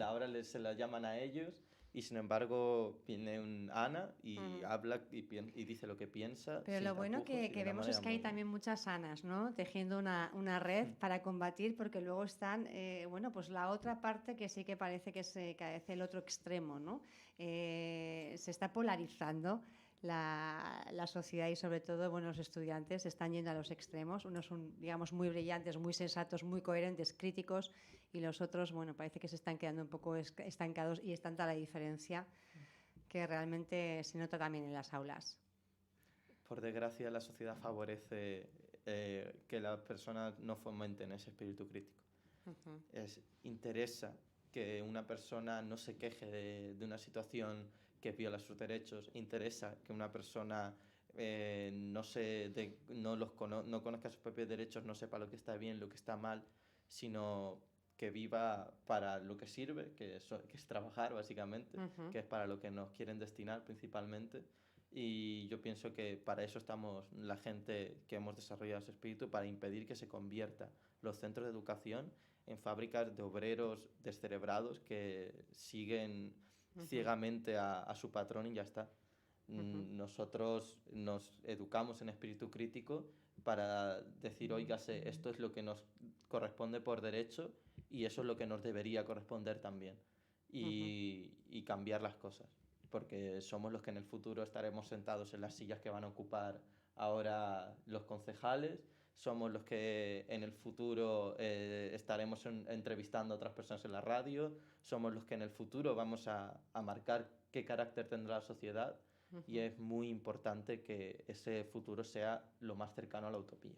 ahora se la llaman a ellos, y sin embargo viene Ana y habla y dice lo que piensa. Pero lo bueno que vemos es que hay también muchas Anas, ¿no? Tejiendo una red para combatir, porque luego están, bueno, pues la otra parte que sí que parece que se cae el otro extremo, ¿no? Se está polarizando la sociedad y sobre todo, bueno, los estudiantes están yendo a los extremos. Unos son, digamos, muy brillantes, muy sensatos, muy coherentes, críticos, y los otros, bueno, parece que se están quedando un poco estancados y es tanta la diferencia que realmente se nota también en las aulas. Por desgracia, la sociedad favorece que las personas no fomenten ese espíritu crítico. Interesa que una persona no se queje de una situación que viola sus derechos, interesa que una persona no conozca sus propios derechos, no sepa lo que está bien, lo que está mal, sino que viva para lo que sirve, que es trabajar básicamente, que es para lo que nos quieren destinar principalmente. Y yo pienso que para eso estamos la gente que hemos desarrollado ese espíritu, para impedir que se convierta los centros de educación en fábricas de obreros descerebrados que siguen ciegamente a su patrón y ya está. Nosotros nos educamos en espíritu crítico para decir, oígase, esto es lo que nos corresponde por derecho y eso es lo que nos debería corresponder también. Y cambiar las cosas, porque somos los que en el futuro estaremos sentados en las sillas que van a ocupar ahora los concejales, somos los que en el futuro estaremos entrevistando a otras personas en la radio, somos los que en el futuro vamos a marcar qué carácter tendrá la sociedad, y es muy importante que ese futuro sea lo más cercano a la utopía.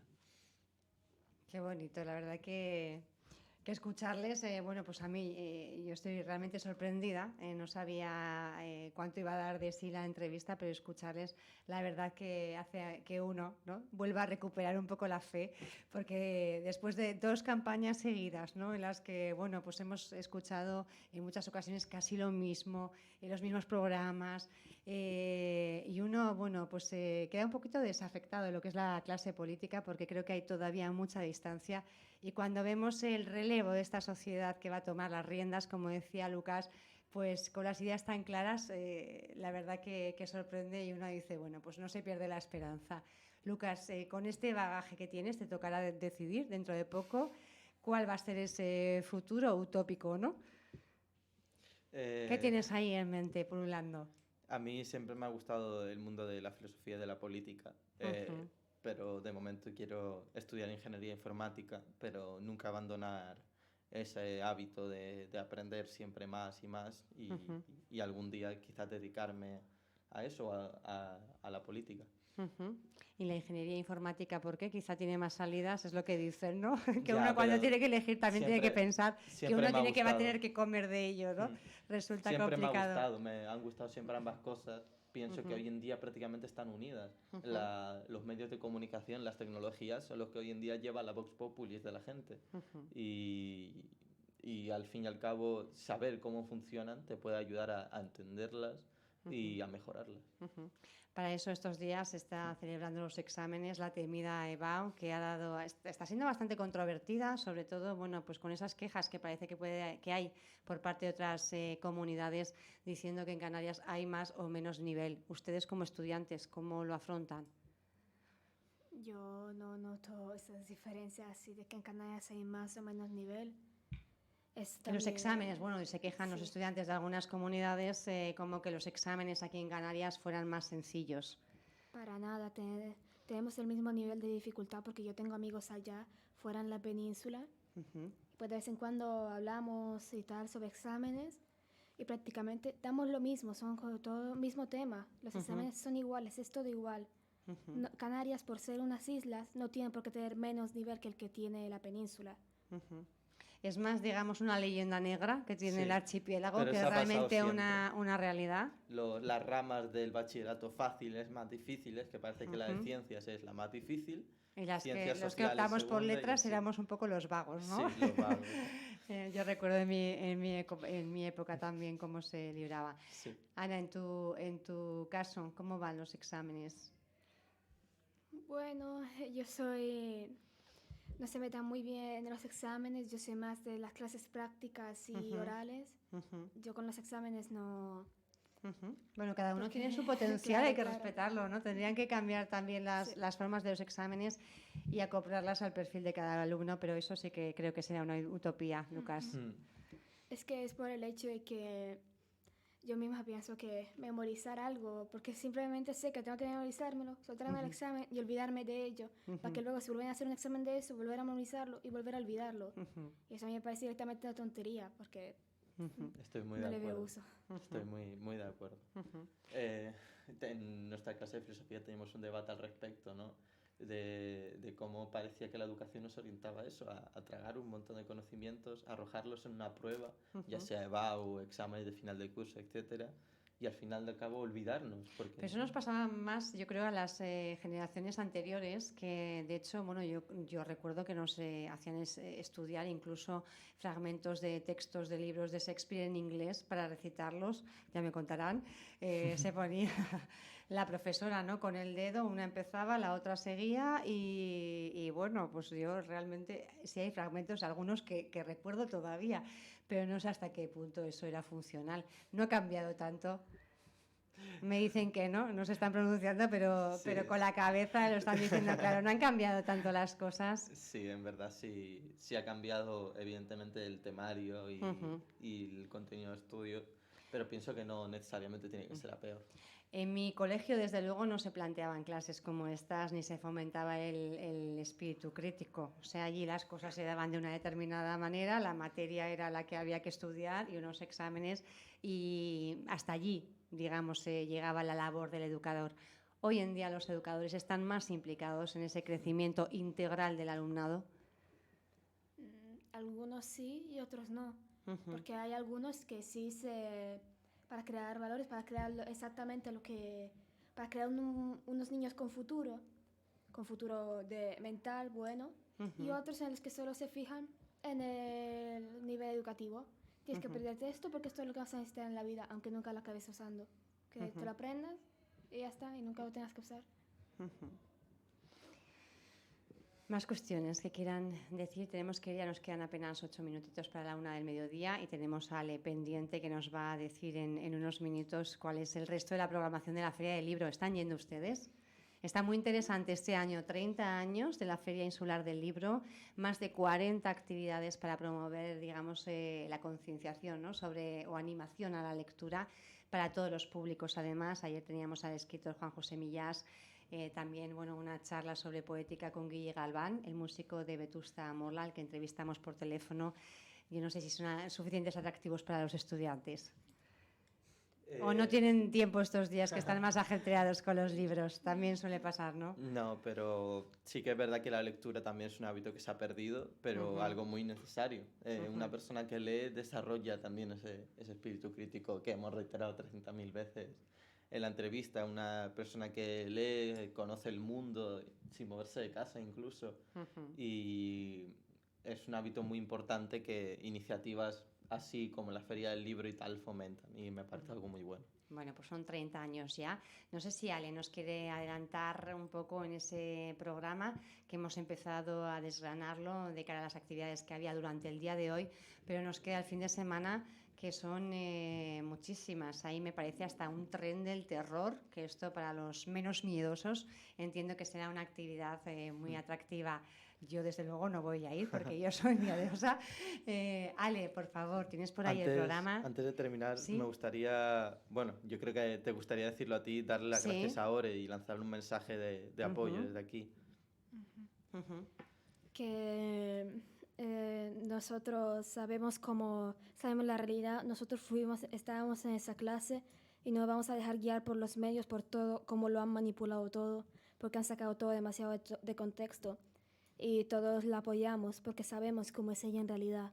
Qué bonito, la verdad que escucharles, bueno, pues a mí yo estoy realmente sorprendida, no sabía cuánto iba a dar de sí la entrevista, pero escucharles la verdad que hace que uno, ¿no?, vuelva a recuperar un poco la fe, porque después de 2 campañas seguidas, ¿no?, en las que, bueno, pues hemos escuchado en muchas ocasiones casi lo mismo, en los mismos programas, y uno, bueno, pues queda un poquito desafectado de lo que es la clase política, porque creo que hay todavía mucha distancia. Y cuando vemos el relevo de esta sociedad que va a tomar las riendas, como decía Lucas, pues con las ideas tan claras, la verdad que sorprende y uno dice, bueno, pues no se pierde la esperanza. Lucas, con este bagaje que tienes, te tocará decidir dentro de poco cuál va a ser ese futuro utópico, ¿no? ¿Qué tienes ahí en mente, pululando? A mí siempre me ha gustado el mundo de la filosofía y de la política. Pero de momento quiero estudiar ingeniería informática, pero nunca abandonar ese hábito de aprender siempre más y más y algún día quizás dedicarme a eso, a la política. Y la ingeniería informática, ¿por qué? Quizá tiene más salidas, es lo que dicen, ¿no? Que Ya, uno cuando tiene que elegir también tiene que pensar que uno va a tener que comer de ello, ¿no? Resulta siempre complicado. Me han gustado siempre ambas cosas. Pienso que hoy en día prácticamente están unidas. Los medios de comunicación, las tecnologías son los que hoy en día llevan la vox populi de la gente. Y al fin y al cabo, saber cómo funcionan te puede ayudar a entenderlas y a mejorarlas. Para eso estos días se está celebrando los exámenes, la temida EBAU, que está siendo bastante controvertida, sobre todo pues con esas quejas que parece que hay por parte de otras comunidades diciendo que en Canarias hay más o menos nivel. Ustedes como estudiantes, ¿cómo lo afrontan? Yo no noto esas diferencias así de que en Canarias hay más o menos nivel. En los exámenes, se quejan los estudiantes de algunas comunidades como que los exámenes aquí en Canarias fueran más sencillos. Para nada, tenemos el mismo nivel de dificultad porque yo tengo amigos allá, fuera en la península. Pues de vez en cuando hablamos y tal sobre exámenes y prácticamente damos lo mismo, son todo mismo tema. Los exámenes son iguales, es todo igual. No, Canarias, por ser unas islas, no tienen por qué tener menos nivel que el que tiene la península. Es más, digamos, una leyenda negra que tiene el archipiélago que es realmente una realidad. Las ramas del bachillerato fáciles, más difíciles, que parece que la de ciencias es la más difícil. Y los que optamos por letras éramos un poco los vagos, ¿no? Sí, los vagos. Yo recuerdo en mi época también cómo se libraba. Sí. Ana, en tu caso, ¿cómo van los exámenes? Bueno, no se me dan muy bien los exámenes, yo sé más de las clases prácticas y orales. Yo con los exámenes no... Bueno, cada uno tiene su potencial, hay que respetarlo, ¿no? Tendrían que cambiar también las formas de los exámenes y acoplarlas al perfil de cada alumno, pero eso sí que creo que sería una utopía, Lucas. Es que es por el hecho de que yo misma pienso que memorizar algo, porque simplemente sé que tengo que memorizármelo, soltarme el examen y olvidarme de ello, para que luego si vuelven a hacer un examen de eso, volver a memorizarlo y volver a olvidarlo. Y eso a mí me parece directamente una tontería, porque Estoy muy no de le veo acuerdo. uso. Estoy muy de acuerdo. En nuestra clase de filosofía teníamos un debate al respecto, ¿no? De cómo parecía que la educación nos orientaba a eso, a tragar un montón de conocimientos, a arrojarlos en una prueba, ya sea EBAU, exámenes de final de curso, etcétera, y al final de cabo olvidarnos. Porque... Pero eso nos pasaba más, yo creo, a las generaciones anteriores, que de hecho, yo recuerdo que nos hacían estudiar incluso fragmentos de textos de libros de Shakespeare en inglés para recitarlos, ya me contarán. Se ponía la profesora, ¿no?, con el dedo, una empezaba, la otra seguía y bueno, pues yo realmente sí hay fragmentos, algunos que recuerdo todavía, pero no sé hasta qué punto eso era funcional. No ha cambiado tanto. Me dicen que no se están pronunciando, pero con la cabeza lo están diciendo, claro, no han cambiado tanto las cosas. Sí, en verdad sí ha cambiado evidentemente el temario y el contenido de estudio, pero pienso que no necesariamente tiene que ser a peor. En mi colegio, desde luego, no se planteaban clases como estas, ni se fomentaba el espíritu crítico. O sea, allí las cosas se daban de una determinada manera, la materia era la que había que estudiar y unos exámenes, y hasta allí, digamos, llegaba la labor del educador. Hoy en día los educadores están más implicados en ese crecimiento integral del alumnado. Algunos sí y otros no, porque hay algunos que sí para crear valores, para crear exactamente para crear unos niños con futuro mental bueno, y otros en los que solo se fijan en el nivel educativo. Tienes que perderte esto porque esto es lo que vas a necesitar en la vida, aunque nunca lo acabes usando. Que te lo aprendas y ya está, y nunca lo tengas que usar. Más cuestiones que quieran decir. Ya nos quedan apenas 8 minutitos para la 1 del mediodía y tenemos a Ale pendiente que nos va a decir en unos minutos cuál es el resto de la programación de la Feria del Libro. ¿Están yendo ustedes? Está muy interesante este año, 30 años de la Feria Insular del Libro, más de 40 actividades para promover, digamos, la concienciación, ¿no?, o animación a la lectura para todos los públicos. Además, ayer teníamos al escritor Juan José Millás, también una charla sobre poética con Guille Galván, el músico de Vetusta Morla, al que entrevistamos por teléfono. Yo no sé si son suficientes atractivos para los estudiantes. ¿O no tienen tiempo estos días, que están más ajetreados con los libros? También suele pasar, ¿no? No, pero sí que es verdad que la lectura también es un hábito que se ha perdido, pero algo muy necesario. Una persona que lee desarrolla también ese espíritu crítico que hemos reiterado 300.000 veces en la entrevista. Una persona que lee, conoce el mundo sin moverse de casa incluso. Y es un hábito muy importante que iniciativas así como la Feria del Libro y tal fomentan, y me parece algo muy bueno. Bueno, pues son 30 años ya. No sé si Ale nos quiere adelantar un poco en ese programa que hemos empezado a desgranarlo de cara a las actividades que había durante el día de hoy, pero nos queda el fin de semana que son muchísimas. Ahí me parece hasta un tren del terror, que esto para los menos miedosos entiendo que será una actividad muy atractiva. Yo desde luego no voy a ir porque yo soy miedosa. Ale, por favor, tienes por ahí el programa. Antes de terminar, ¿Sí? me gustaría, bueno, yo creo que te gustaría decirlo a ti, darle las gracias a Ore y lanzarle un mensaje de apoyo desde aquí. Que nosotros sabemos la realidad, nosotros estábamos en esa clase y no vamos a dejar guiar por los medios, por todo, cómo lo han manipulado todo, porque han sacado todo demasiado de contexto. Y todos la apoyamos porque sabemos cómo es ella en realidad.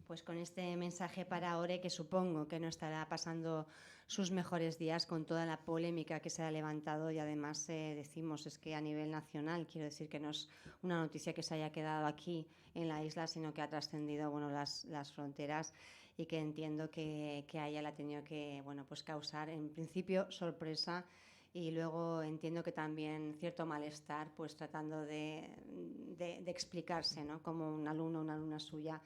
Pues con este mensaje para Ore, que supongo que no estará pasando sus mejores días con toda la polémica que se ha levantado, y además decimos es que a nivel nacional, quiero decir que no es una noticia que se haya quedado aquí en la isla, sino que ha trascendido las fronteras, y que entiendo que a ella le ha tenido que pues causar en principio sorpresa. Y luego entiendo que también cierto malestar, pues tratando de explicarse, ¿no? Como un alumno o una alumna suya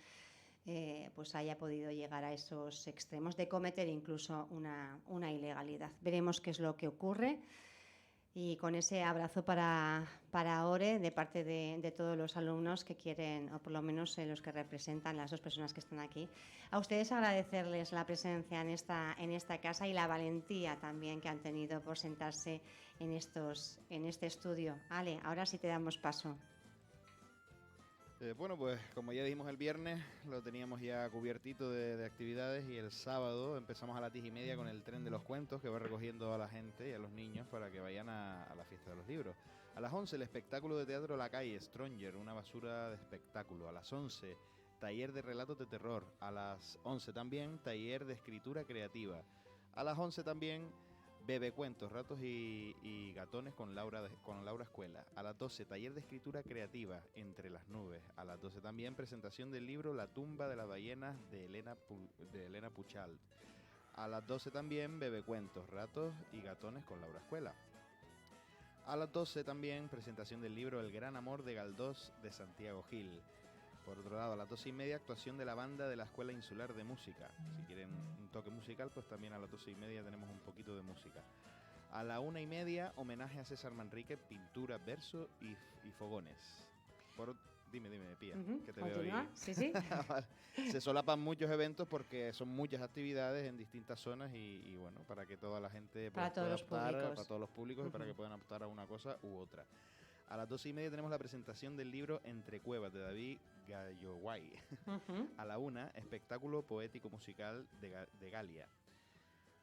pues haya podido llegar a esos extremos de cometer incluso una ilegalidad. Veremos qué es lo que ocurre. Y con ese abrazo para Ore de parte de todos los alumnos que quieren, o por lo menos los que representan las dos personas que están aquí, a ustedes agradecerles la presencia en esta casa y la valentía también que han tenido por sentarse en este estudio. Ale, ahora sí te damos paso. Bueno, pues como ya dijimos el viernes, lo teníamos ya cubiertito de actividades, y el sábado empezamos a las 10:30 con el tren de los cuentos, que va recogiendo a la gente y a los niños para que vayan a la fiesta de los libros. A las 11 el espectáculo de teatro La Calle, Stronger, una basura de espectáculo. A las 11 taller de relatos de terror. A las 11 también taller de escritura creativa. A las 11 también Bebecuentos, ratos y gatones con Laura Escuela. A las 12, taller de escritura creativa, Entre las nubes. A las 12 también, presentación del libro La tumba de las ballenas de Elena Puchal. A las 12 también, Bebecuentos, ratos y gatones con Laura Escuela. A las 12 también, presentación del libro El gran amor de Galdós de Santiago Gil. Por otro lado, a las 12:30, actuación de la banda de la Escuela Insular de Música. Si quieren un toque musical, pues también a las 12:30 tenemos un poquito de música. A la 1:30, homenaje a César Manrique, pintura, verso y fogones. Dime, Pía, que te veo ahí. Sí. Se solapan muchos eventos porque son muchas actividades en distintas zonas y bueno, para que toda la gente para todos los públicos. Para todos los públicos y para que puedan optar a una cosa u otra. A las 12:30 tenemos la presentación del libro Entre Cuevas de David Galloguay. A la 1, espectáculo poético musical de Galia.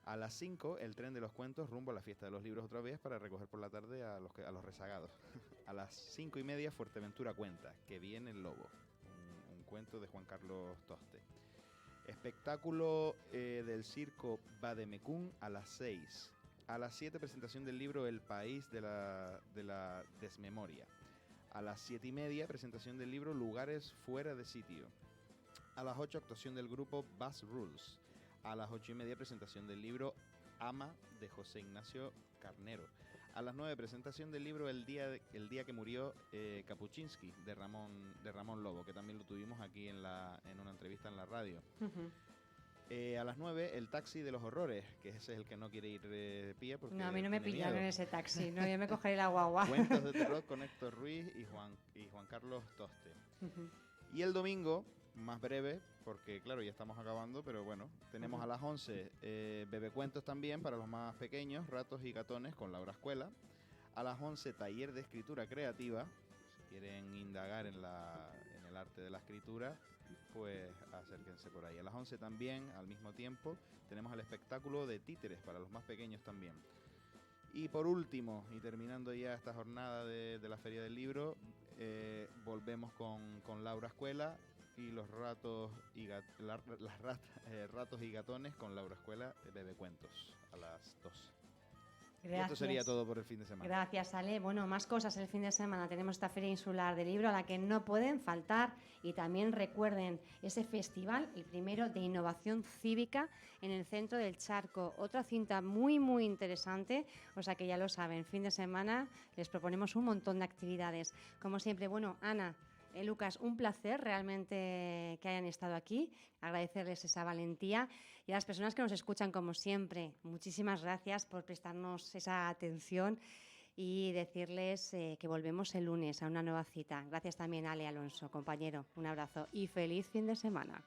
A las 5, el tren de los cuentos rumbo a la fiesta de los libros otra vez para recoger por la tarde a los rezagados. A las 5:30, Fuerteventura cuenta, que viene el lobo. Un cuento de Juan Carlos Toste. Espectáculo del circo Bademecum a las 6. A las 7, presentación del libro El país de la desmemoria. A las 7:30, presentación del libro Lugares fuera de sitio. A las 8, actuación del grupo Bass Rules. A las 8:30, presentación del libro Ama de José Ignacio Carnero. A las 9, presentación del libro El día que murió Kapuczynski de Ramón Lobo, que también lo tuvimos aquí en una entrevista en la radio. A las 9, el taxi de los horrores, que ese es el que no quiere ir Pía porque no, a mí no me pillaron miedo. en ese taxi, no, yo me cogeré la guagua. Cuentos de terror con Héctor Ruiz y Juan Carlos Toste. Y el domingo, más breve, porque claro, ya estamos acabando, pero bueno, tenemos a las 11 Bebecuentos también para los más pequeños, ratos y gatones con Laura Escuela. A las 11, taller de escritura creativa, si quieren indagar en el arte de la escritura, pues acérquense por ahí. A las 11 también, al mismo tiempo, tenemos el espectáculo de títeres para los más pequeños también. Y por último, y terminando ya esta jornada de la Feria del Libro, volvemos con Laura Escuela y los ratos y ratos y gatones con Laura Escuela de Bebecuentos a las 2. Y esto sería todo por el fin de semana. Gracias, Ale. Bueno, más cosas el fin de semana. Tenemos esta Feria Insular de Libro a la que no pueden faltar. Y también recuerden ese festival, el primero de innovación cívica en el centro del Charco. Otra cinta muy, muy interesante. O sea que ya lo saben, fin de semana les proponemos un montón de actividades. Como siempre, bueno, Ana, Lucas, un placer realmente que hayan estado aquí, agradecerles esa valentía y a las personas que nos escuchan como siempre, muchísimas gracias por prestarnos esa atención y decirles que volvemos el lunes a una nueva cita. Gracias también, Ale Alonso, compañero, un abrazo y feliz fin de semana.